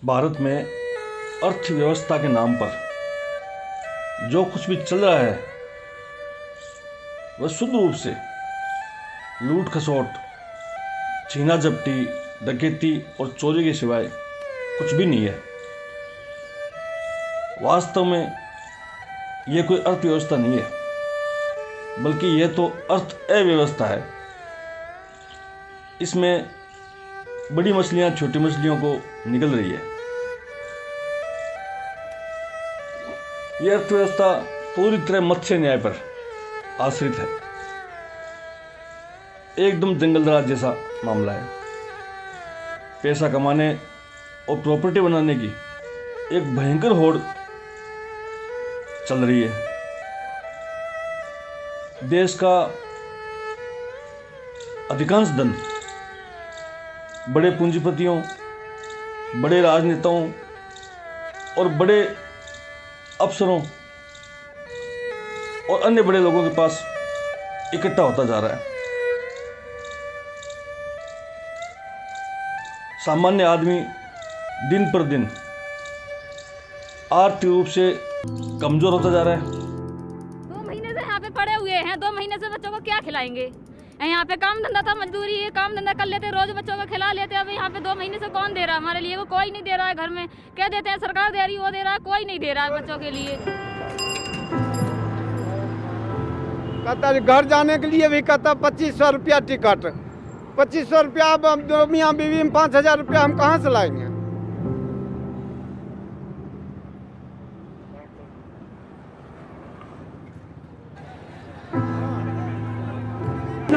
भारत में अर्थव्यवस्था के नाम पर जो कुछ भी चल रहा है वह शुद्ध रूप से लूट खसोट, छीना झपटी, डकैती और चोरी के सिवाय कुछ भी नहीं है। वास्तव में यह कोई अर्थव्यवस्था नहीं है, बल्कि यह तो अर्थ अव्यवस्था है। इसमें बड़ी मछलियां छोटी मछलियों को निगल रही है। यह अर्थव्यवस्था पूरी तरह मत्स्य न्याय पर आश्रित है। एकदम जंगल राज जैसा मामला है। पैसा कमाने और प्रॉपर्टी बनाने की एक भयंकर होड़ चल रही है। देश का अधिकांश धन बड़े पूंजीपतियों, बड़े राजनेताओं और बड़े अफसरों और अन्य बड़े लोगों के पास इकट्ठा होता जा रहा है। सामान्य आदमी दिन पर दिन आर्थिक रूप से कमजोर होता जा रहा है। 2 महीने से यहाँ पे पड़े हुए हैं। 2 महीने से बच्चों को क्या खिलाएंगे? यहाँ पे काम धंधा था, मजदूरी है, काम धंधा कर लेते, रोज बच्चों को खिला लेते। अब यहाँ पे 2 महीने से कौन दे रहा है हमारे लिए? वो कोई नहीं दे रहा है। घर में कह देते हैं सरकार दे रही है, वो दे रहा है, कोई नहीं दे रहा है बच्चों के लिए। कहता घर जाने के लिए भी कहता 2500 रुपया टिकट। 2500 रुपया अब मियाँ बीवी में 5000 रुपया हम कहाँ से लाएंगे?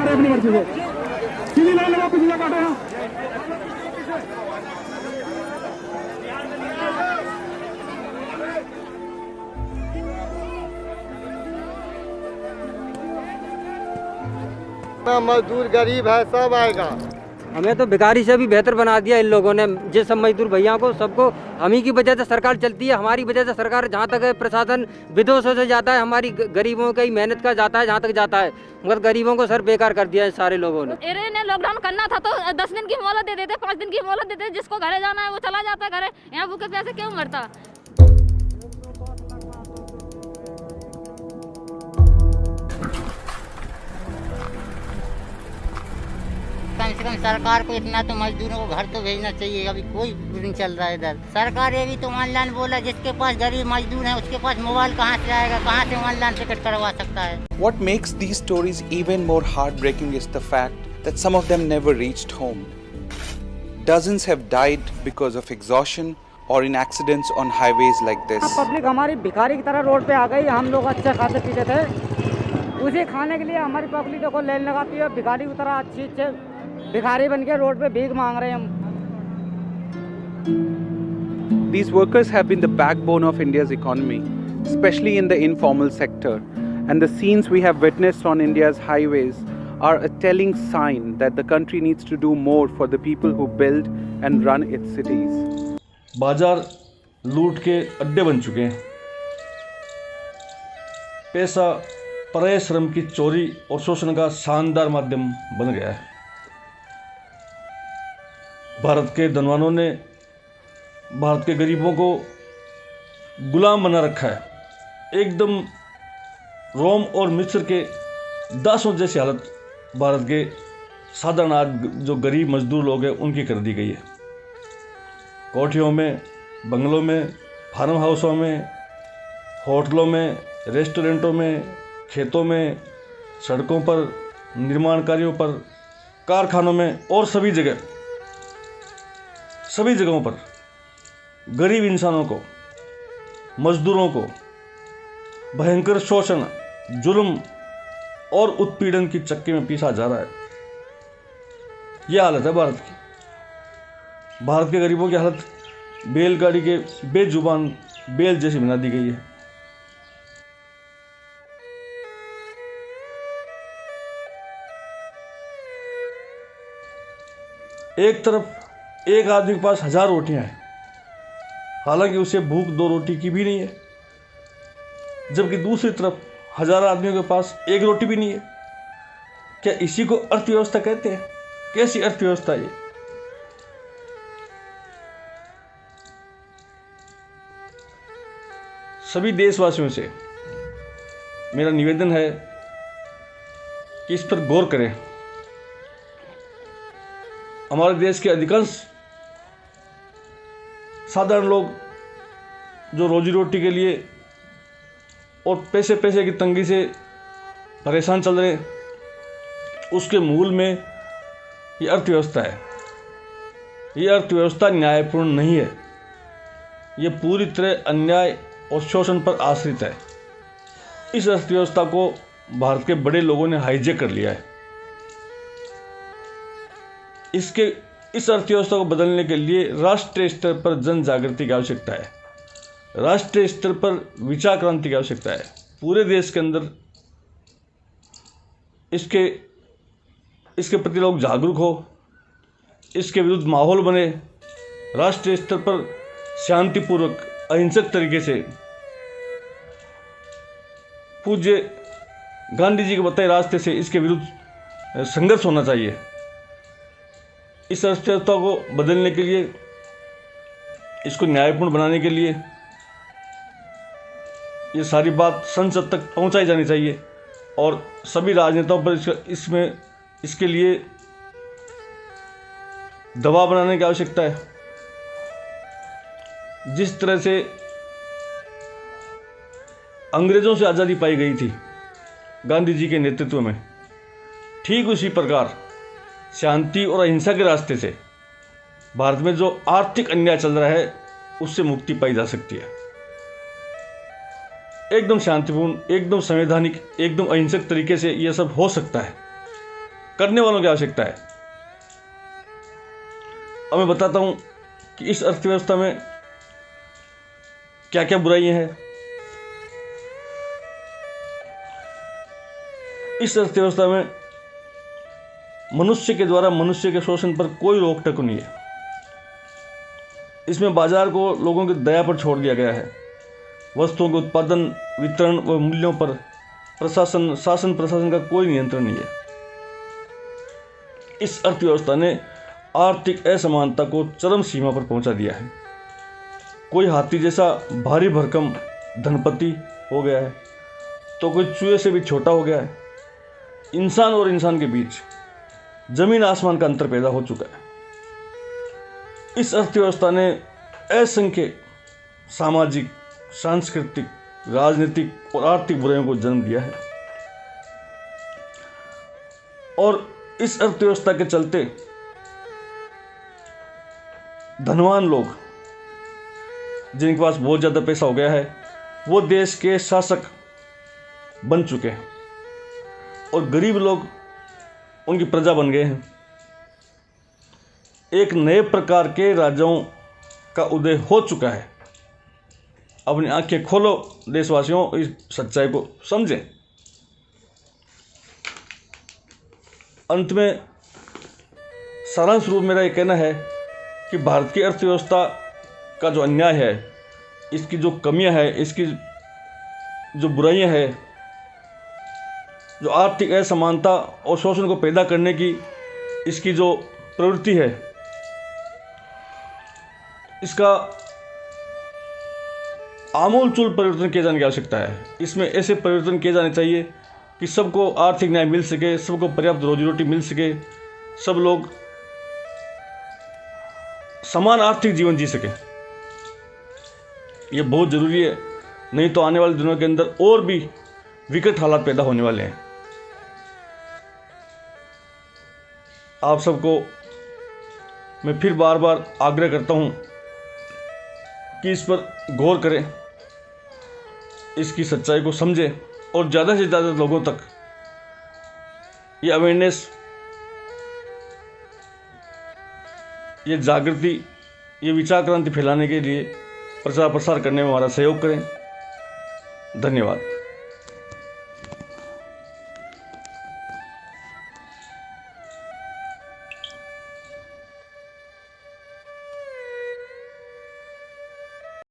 अपनी मर्जी से सीधी लाइन लगा, पिछले काटे हैं। मजदूर गरीब है, सब आएगा। हमें तो भिखारी से भी बेहतर बना दिया इन लोगों ने। जिस सब मजदूर भैया को सबको हम ही की वजह से सरकार चलती है। हमारी वजह से सरकार जहाँ तक है प्रशासन विदेशों से जाता है, हमारी गरीबों की मेहनत का जाता है जहाँ तक जाता है, मगर गरीबों को सर बेकार कर दिया है सारे लोगों ने। इन्हें लॉकडाउन करना था तो 10 दिन की मोहलत दे देते, 5 दिन की मोहलत देते। जिसको घरे जाना है वो चला जाता घरे। यहाँ भूखे प्यासे क्यों मरता? कम से कम सरकार को इतना तो मजदूरों को घर तो भेजना चाहिए। अभी कोई नहीं चल रहा है इधर। सरकार ये भी तो ऑनलाइन बोला, जिसके पास गरीब मजदूर है उसके पास मोबाइल कहाँ से आएगा, कहाँ से ऑनलाइन टिकट करवा सकता है? What makes these stories even more heartbreaking is the fact that some of them never reached home. Dozens have died because of exhaustion or in accidents on highways like this. Public हमारी भिखारी की तरह road पे आ गई। हम लोग अच्छे खाते पीते थे, उसे खाने के लिए हमारी पब्लिक देखो लाइन लगाती है। भिखारी की तरह अच्छे भिखारी बन के रोड पे भीख मांग रहे हैं हम। These workers have been the backbone of India's economy, especially in the informal sector. And the scenes we have witnessed on India's highways are a telling sign that the country needs to do more for the people who build and run its cities. बाजार लूट के अड्डे बन चुके हैं। पैसा पराये श्रम की चोरी और शोषण का शानदार माध्यम बन गया है। भारत के धनवानों ने भारत के गरीबों को गुलाम बना रखा है। एकदम रोम और मिस्र के दासों जैसी हालत भारत के साधारण आज जो गरीब मजदूर लोग हैं उनकी कर दी गई है। कोठियों में, बंगलों में, फार्म हाउसों में, होटलों में, रेस्टोरेंटों में, खेतों में, सड़कों पर, निर्माण कार्यों पर, कारखानों में और सभी जगहों पर गरीब इंसानों को, मजदूरों को भयंकर शोषण, जुल्म और उत्पीड़न की चक्की में पीसा जा रहा है। यह हालत है भारत की। भारत के गरीबों की हालत बैलगाड़ी के बेजुबान बैल जैसी बना दी गई है। एक तरफ एक आदमी के पास 1000 रोटियां हैं, हालांकि उसे भूख 2 रोटी की भी नहीं है, जबकि दूसरी तरफ 1000 आदमियों के पास 1 रोटी भी नहीं है। क्या इसी को अर्थव्यवस्था कहते हैं? कैसी अर्थव्यवस्था है ये? सभी देशवासियों से मेरा निवेदन है कि इस पर गौर करें। हमारे देश के अधिकांश साधारण लोग जो रोजी रोटी के लिए और पैसे की तंगी से परेशान चल रहे हैं, उसके मूल में ये अर्थव्यवस्था है। ये अर्थव्यवस्था न्यायपूर्ण नहीं है, ये पूरी तरह अन्याय और शोषण पर आश्रित है। इस अर्थव्यवस्था को भारत के बड़े लोगों ने हाईजैक कर लिया है। इस अर्थव्यवस्था को बदलने के लिए राष्ट्रीय स्तर पर जन जागृति की आवश्यकता है, राष्ट्रीय स्तर पर विचार क्रांति की आवश्यकता है। पूरे देश के अंदर इसके प्रति लोग जागरूक हो, इसके विरुद्ध माहौल बने, राष्ट्रीय स्तर पर शांतिपूर्वक अहिंसक तरीके से पूज्य गांधी जी के बताए रास्ते से इसके विरुद्ध संघर्ष होना चाहिए। इस अर्थव्यवस्था को बदलने के लिए, इसको न्यायपूर्ण बनाने के लिए ये सारी बात संसद तक पहुंचाई जानी चाहिए और सभी राजनेताओं पर इसके लिए दबाव बनाने की आवश्यकता है। जिस तरह से अंग्रेजों से आज़ादी पाई गई थी गांधी जी के नेतृत्व में, ठीक उसी प्रकार शांति और अहिंसा के रास्ते से भारत में जो आर्थिक अन्याय चल रहा है उससे मुक्ति पाई जा सकती है। एकदम शांतिपूर्ण, एकदम संवैधानिक, एकदम अहिंसक तरीके से यह सब हो सकता है। करने वालों की आवश्यकता है। अब मैं बताता हूं कि इस अर्थव्यवस्था में क्या क्या बुराइयां हैं। इस अर्थव्यवस्था में मनुष्य के द्वारा मनुष्य के शोषण पर कोई रोक टोक नहीं है। इसमें बाजार को लोगों की दया पर छोड़ दिया गया है। वस्तुओं के उत्पादन, वितरण व मूल्यों पर शासन प्रशासन का कोई नियंत्रण नहीं है। इस अर्थव्यवस्था ने आर्थिक असमानता को चरम सीमा पर पहुंचा दिया है। कोई हाथी जैसा भारी भरकम धनपति हो गया है तो कोई चूहे से भी छोटा हो गया है। इंसान और इंसान के बीच जमीन आसमान का अंतर पैदा हो चुका है। इस अर्थव्यवस्था ने असंख्य सामाजिक, सांस्कृतिक, राजनीतिक और आर्थिक बुराइयों को जन्म दिया है और इस अर्थव्यवस्था के चलते धनवान लोग, जिनके पास बहुत ज़्यादा पैसा हो गया है, वो देश के शासक बन चुके हैं और गरीब लोग उनकी प्रजा बन गए हैं। एक नए प्रकार के राजाओं का उदय हो चुका है। अपनी आंखें खोलो देशवासियों, इस सच्चाई को समझें। अंत में सारांश रूप मेरा ये कहना है कि भारत की अर्थव्यवस्था का जो अन्याय है, इसकी जो कमियां है, इसकी जो बुराइयां हैं, जो आर्थिक असमानता और शोषण को पैदा करने की इसकी जो प्रवृत्ति है, इसका आमूलचूल परिवर्तन किए जाने की आवश्यकता है। इसमें ऐसे परिवर्तन किए जाने चाहिए कि सबको आर्थिक न्याय मिल सके, सबको पर्याप्त रोजी रोटी मिल सके, सब लोग समान आर्थिक जीवन जी सके। ये बहुत ज़रूरी है, नहीं तो आने वाले दिनों के अंदर और भी विकट हालात पैदा होने वाले हैं। आप सबको मैं फिर बार बार आग्रह करता हूं कि इस पर गौर करें, इसकी सच्चाई को समझें और ज़्यादा से ज़्यादा लोगों तक ये अवेयरनेस, ये जागृति, ये विचार क्रांति फैलाने के लिए प्रचार प्रसार करने में हमारा सहयोग करें। धन्यवाद।